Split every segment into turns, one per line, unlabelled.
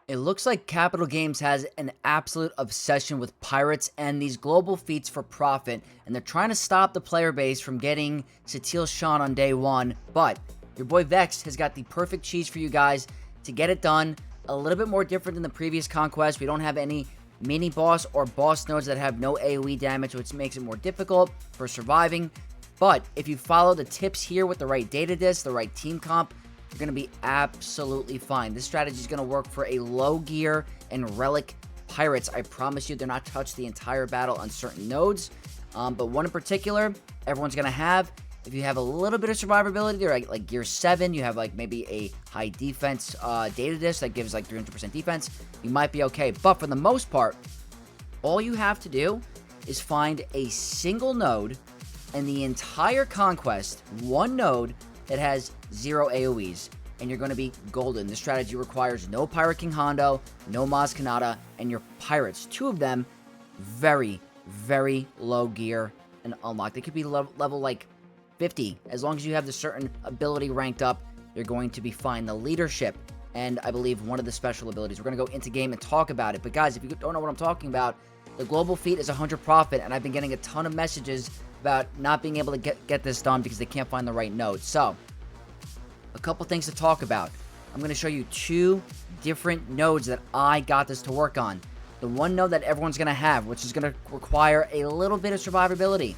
It looks like Capital Games has an absolute obsession with pirates and these global feats for profit, and they're trying to stop the player base from getting Satele Shan on day one, but your boy Vex has got the perfect cheese for you guys to get it done. A little bit more different than the previous Conquest. We don't have any mini boss or boss nodes that have no AoE damage, which makes it more difficult for surviving. But if you follow the tips here with the right data disc, the right team comp, you're going to be absolutely fine. This strategy is going to work for a low gear and relic pirates. I promise you they're not touched the entire battle on certain nodes. But one in particular, everyone's going to have. If you have a little bit of survivability, they're like gear 7, you have like maybe a high defense data disc that gives like 300% defense, you might be okay. But for the most part, all you have to do is find a single node in the entire Conquest, one node that has 0 AoEs, and you're going to be golden. This strategy requires no Pirate King Hondo, no Maz Kanata, and your pirates. 2 of them, very, very low gear and unlocked. They could be level like 50. As long as you have the certain ability ranked up, you're going to be fine. The leadership, and I believe one of the special abilities. We're going to go into game and talk about it. But guys, if you don't know what I'm talking about, the global feat is 100 profit, and I've been getting a ton of messages about not being able to get this done because they can't find the right node. So, a couple things to talk about. I'm going to show you 2 different nodes that I got this to work on. The one node that everyone's going to have, which is going to require a little bit of survivability,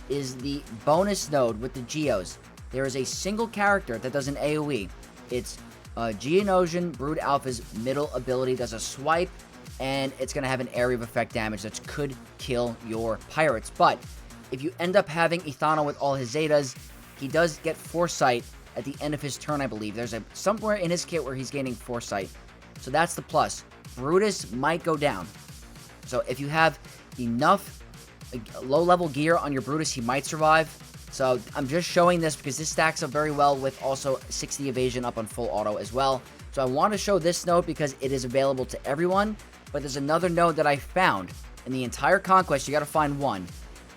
is the bonus node with the Geos. There is a single character that does an AoE. It's Geonosian Brood Alpha's middle ability, does a swipe, and it's going to have an area of effect damage that could kill your pirates. But if you end up having Ethano with all his Zetas, he does get Foresight at the end of his turn, I believe. There's somewhere in his kit where he's gaining Foresight. So that's the plus. Brutus might go down. So if you have enough low-level gear on your Brutus, he might survive. So I'm just showing this because this stacks up very well with also 60 evasion up on full auto as well. So I want to show this node because it is available to everyone. But there's another node that I found in the entire Conquest. You got to find one.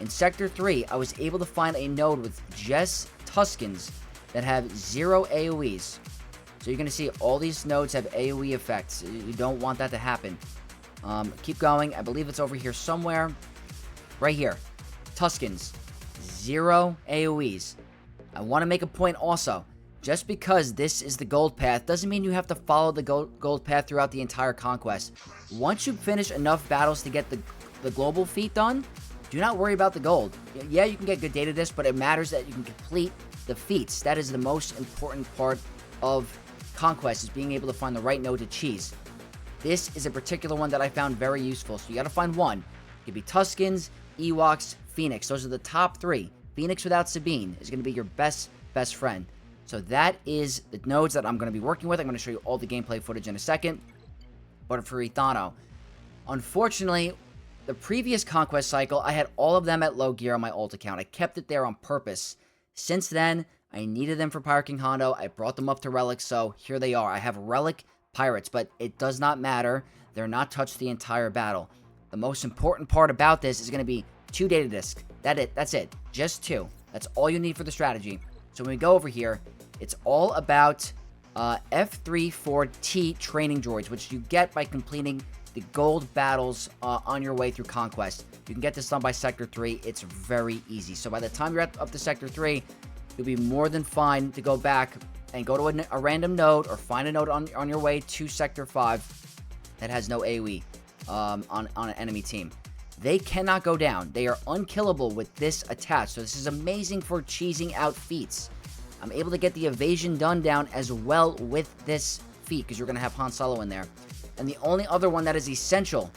In Sector 3, I was able to find a node with just Tuskens that have 0 AoEs. So you're going to see all these nodes have AoE effects. You don't want that to happen. Keep going. I believe it's over here somewhere. Right here. Tuskens. 0 AoEs. I want to make a point also. Just because this is the gold path doesn't mean you have to follow the gold path throughout the entire Conquest. Once you finish enough battles to get the global feat done, do not worry about the gold. Yeah, you can get good data disc, but it matters that you can complete the feats. That is the most important part of Conquest, is being able to find the right node to cheese. This is a particular one that I found very useful. So you got to find one. It could be Tuskens, Ewoks, Phoenix. Those are the top 3. Phoenix without Sabine is going to be your best friend. So that is the nodes that I'm going to be working with. I'm going to show you all the gameplay footage in a second. But for Ethano, unfortunately, the previous Conquest cycle, I had all of them at low gear on my ult account. I kept it there on purpose. Since then, I needed them for Pirate King Hondo. I brought them up to Relic, so here they are. I have Relic Pirates, but it does not matter. They're not touched the entire battle. The most important part about this is going to be 2 data discs. That's it. Just 2. That's all you need for the strategy. So when we go over here, it's all about F34T training droids, which you get by completing the gold battles on your way through Conquest. You can get this done by Sector 3. It's very easy. So by the time you're up to Sector 3, you'll be more than fine to go back and go to a random node or find a node on your way to Sector 5 that has no AoE on an enemy team. They cannot go down. They are unkillable with this attached. So this is amazing for cheesing out feats. I'm able to get the evasion done down as well with this feat because you're going to have Han Solo in there. And the only other one that is essential,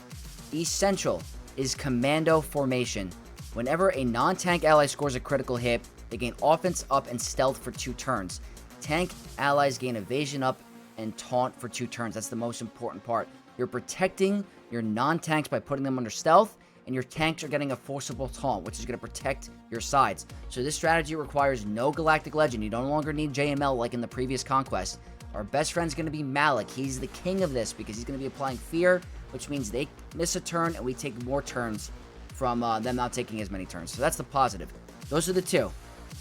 is Commando Formation. Whenever a non-tank ally scores a critical hit, they gain offense up and stealth for 2 turns. Tank allies gain evasion up and taunt for 2 turns. That's the most important part. You're protecting your non-tanks by putting them under stealth, and your tanks are getting a forcible taunt, which is going to protect your sides. So this strategy requires no Galactic Legend. You no longer need JML like in the previous Conquest. Our best friend's going to be Malik. He's the king of this because he's going to be applying fear, which means they miss a turn and we take more turns from them not taking as many turns. So that's the positive. Those are the 2.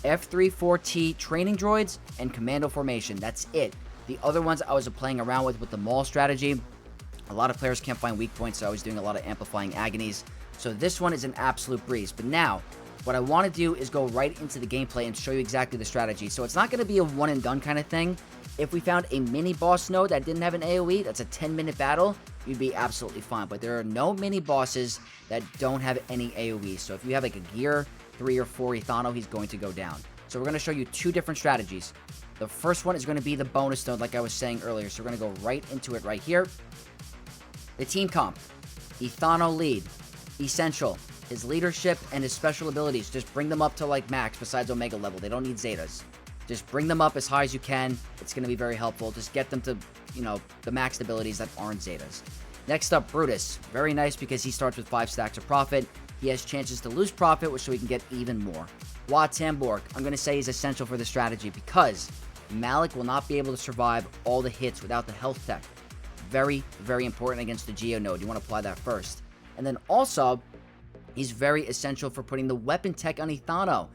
F34T training droids and Commando Formation. That's it. The other ones I was playing around with the Maul strategy. A lot of players can't find weak points, so I was doing a lot of amplifying agonies. So this one is an absolute breeze. But now, what I want to do is go right into the gameplay and show you exactly the strategy. So it's not going to be a one and done kind of thing. If we found a mini boss node that didn't have an AoE, that's a 10-minute battle, you'd be absolutely fine. But there are no mini bosses that don't have any AoE. So if you have like a gear 3 or 4 Ethano, he's going to go down. So we're going to show you 2 different strategies. The first one is going to be the bonus node, like I was saying earlier. So we're going to go right into it right here. The team comp. Ethano lead. Essential. His leadership and his special abilities. Just bring them up to like max besides Omega level. They don't need Zetas. Just bring them up as high as you can. It's going to be very helpful. Just get them to, you know, the maxed abilities that aren't Zetas. Next up, Brutus. Very nice because he starts with 5 stacks of profit. He has chances to lose profit, which so he can get even more. Wat Tambor, I'm going to say is essential for this strategy because Malik will not be able to survive all the hits without the health tech. Very, very important against the Geo node. You want to apply that first. And then also, he's very essential for putting the weapon tech on Ethano.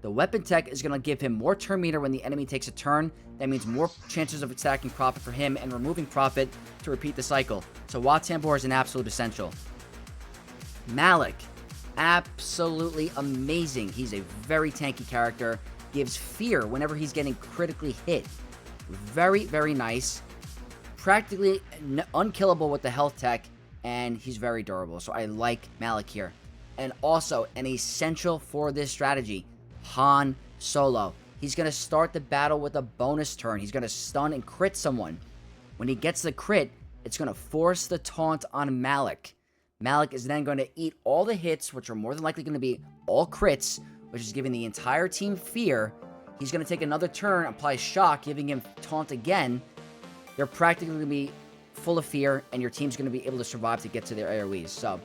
The weapon tech is going to give him more turn meter when the enemy takes a turn. That means more chances of stacking profit for him and removing profit to repeat the cycle. So Wat Tambor is an absolute essential. Malik, absolutely amazing. He's a very tanky character. Gives fear whenever he's getting critically hit. Very, very nice. Practically unkillable with the health tech, and he's very durable. So I like Malik here. And also, an essential for this strategy, Han Solo. He's going to start the battle with a bonus turn. He's going to stun and crit someone. When he gets the crit, it's going to force the taunt on Malik. Malik is then going to eat all the hits, which are more than likely going to be all crits, which is giving the entire team fear. He's going to take another turn, apply shock, giving him taunt again. They're practically going to be full of fear, and your team's going to be able to survive to get to their AoEs. So,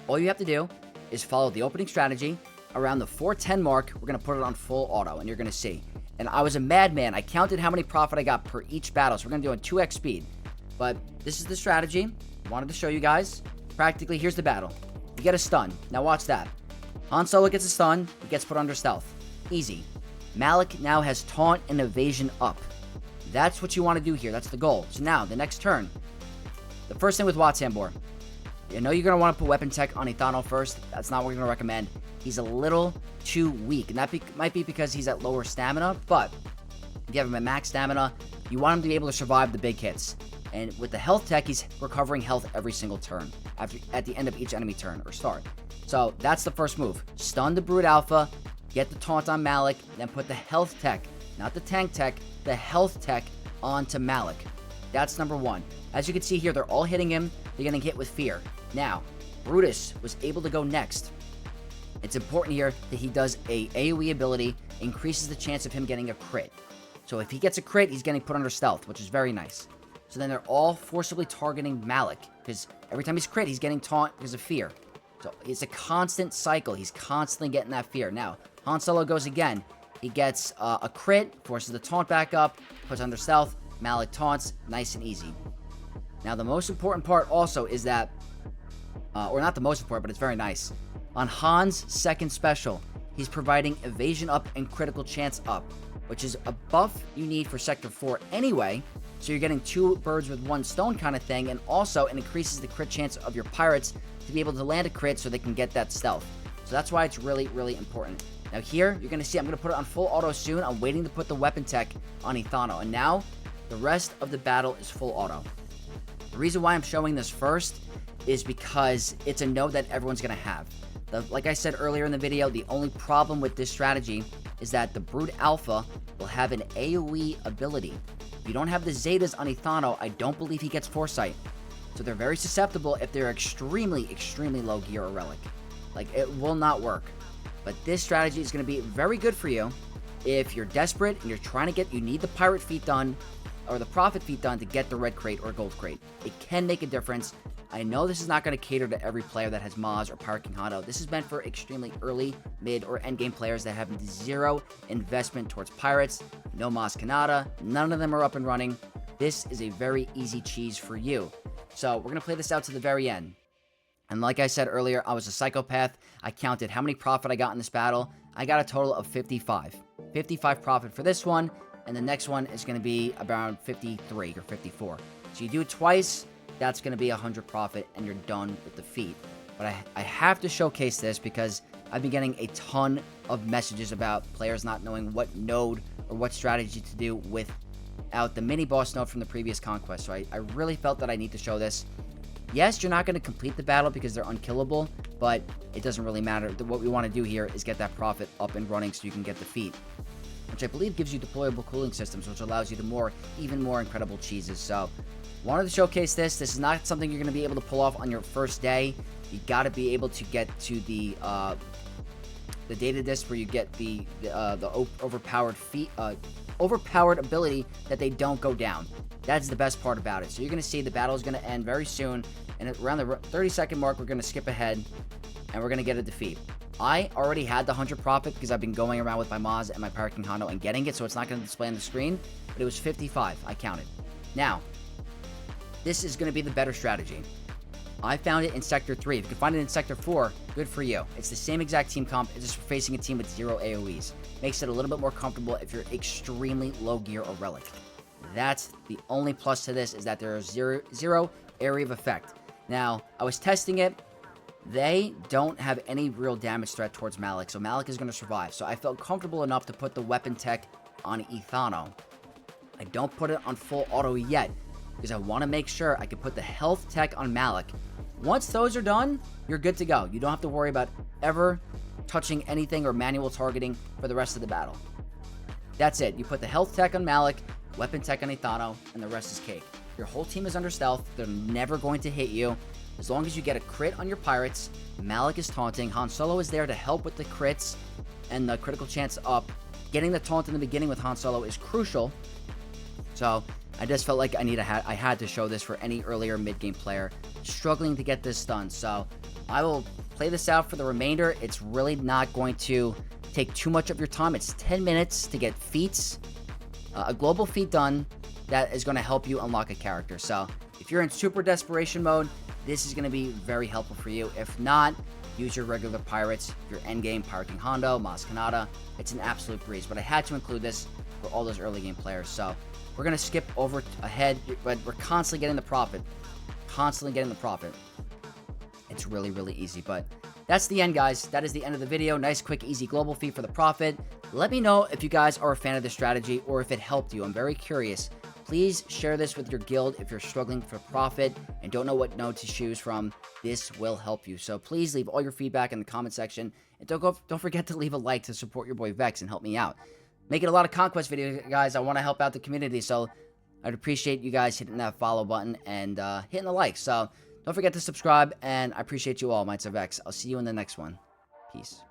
all you have to do is follow the opening strategy. Around the 410 mark, we're going to put it on full auto, and you're going to see. And I was a madman. I counted how many profit I got per each battle, so we're going to do it 2x speed. But this is the strategy. Wanted to show you guys. Practically, here's the battle. You get a stun. Now watch that. Han Solo gets a stun. He gets put under stealth. Easy. Malik now has taunt and evasion up. That's what you want to do here. That's the goal. So now, the next turn. The first thing with Wat Tambor. I know you're going to want to put weapon tech on Ethano first. That's not what we're going to recommend. He's a little too weak. And that might be because he's at lower stamina. But if you have him at max stamina, you want him to be able to survive the big hits. And with the health tech, he's recovering health every single turn. At the end of each enemy turn or start. So that's the first move. Stun the Brood Alpha. Get the taunt on Malik. Then put the health tech, not the tank tech, the health tech onto Malik. That's number 1. As you can see here, they're all hitting him. They're getting hit with fear. Now, Brutus was able to go next. It's important here that he does a AoE ability, increases the chance of him getting a crit. So if he gets a crit, he's getting put under stealth, which is very nice. So then they're all forcibly targeting Malik, because every time he's crit, he's getting taunt because of fear. So it's a constant cycle. He's constantly getting that fear. Now, Han Solo goes again. He gets a crit, forces the taunt back up, puts under stealth, Malik taunts, nice and easy. Now, the most important part also is that, or not the most important, but it's very nice. On Han's second special, he's providing evasion up and critical chance up, which is a buff you need for Sector 4 anyway, so you're getting 2 birds with 1 stone kind of thing, and also it increases the crit chance of your pirates to be able to land a crit so they can get that stealth. So that's why it's really, really important. Now here, you're going to see I'm going to put it on full auto soon. I'm waiting to put the weapon tech on Ethano, and now the rest of the battle is full auto. The reason why I'm showing this first is because it's a node that everyone's going to have. Like I said earlier in the video, the only problem with this strategy is that the Brood Alpha will have an AoE ability. If you don't have the Zetas on Ethano, I don't believe he gets Foresight. So they're very susceptible if they're extremely, extremely low gear or relic. Like, it will not work. But this strategy is going to be very good for you if you're desperate and you're trying to you need the pirate feat done or the profit feat done to get the red crate or gold crate. It can make a difference. I know this is not going to cater to every player that has Maz or Pirate King Hado. This is meant for extremely early, mid, or end game players that have zero investment towards pirates. No Maz Kanata. None of them are up and running. This is a very easy cheese for you. So we're going to play this out to the very end. And like I said earlier, I was a psychopath. I counted how many profit I got in this battle. I got a total of 55. 55 profit for this one. And the next one is going to be around 53 or 54. So you do it twice. that's going to be 100 profit, and you're done with the feat. But I have to showcase this because I've been getting a ton of messages about players not knowing what node or what strategy to do without the mini boss node from the previous Conquest. So I really felt that I need to show this. Yes, you're not going to complete the battle because they're unkillable, but it doesn't really matter. What we want to do here is get that profit up and running so you can get the feat, which I believe gives you deployable cooling systems, which allows you to even more incredible cheeses. So, wanted to showcase this. This is not something you're going to be able to pull off on your first day. You got to be able to get to the data disc where you get the overpowered overpowered ability that they don't go down. That's the best part about it. So you're going to see the battle is going to end very soon, and around the 30-second mark, we're going to skip ahead, and we're going to get a defeat. I already had the 100 profit because I've been going around with my Maz and my Pirate King Hondo and getting it, so it's not going to display on the screen, but it was 55. I counted. Now, this is going to be the better strategy. I found it in Sector 3. If you can find it in Sector 4, good for you. It's the same exact team comp, it's just facing a team with 0 AoEs. Makes it a little bit more comfortable if you're extremely low gear or relic. That's the only plus to this, is that there is zero area of effect. Now, I was testing it. They don't have any real damage threat towards Malik, so Malik is going to survive. So I felt comfortable enough to put the weapon tech on Ethano. I don't put it on full auto yet, because I want to make sure I can put the health tech on Malik. Once those are done, you're good to go. You don't have to worry about ever touching anything or manual targeting for the rest of the battle. That's it. You put the health tech on Malik, weapon tech on Ethano, and the rest is cake. Your whole team is under stealth. They're never going to hit you. As long as you get a crit on your pirates, Malik is taunting. Han Solo is there to help with the crits and the critical chance up. Getting the taunt in the beginning with Han Solo is crucial. So I just felt like I had to show this for any earlier mid-game player struggling to get this done. So I will play this out for the remainder. It's really not going to take too much of your time. It's 10 minutes to get feats, a global feat done that is going to help you unlock a character. So if you're in super desperation mode, this is going to be very helpful for you. If not, use your regular pirates, your endgame Pirate King Hondo, Maz Kanata. It's an absolute breeze, but I had to include this for all those early game players. So we're going to skip over ahead, but we're constantly getting the profit. It's really, really easy, but that's the end, guys. That is the end of the video. Nice, quick, easy global feat for the profit. Let me know if you guys are a fan of this strategy or if it helped you. I'm very curious. Please share this with your guild if you're struggling for profit and don't know what node to choose from. This will help you. So please leave all your feedback in the comment section. And don't forget to leave a like to support your boy Vex and help me out. Making a lot of Conquest videos, guys. I want to help out the community, so I'd appreciate you guys hitting that follow button and hitting the like. So don't forget to subscribe, and I appreciate you all, Mites of Vex. I'll see you in the next one. Peace.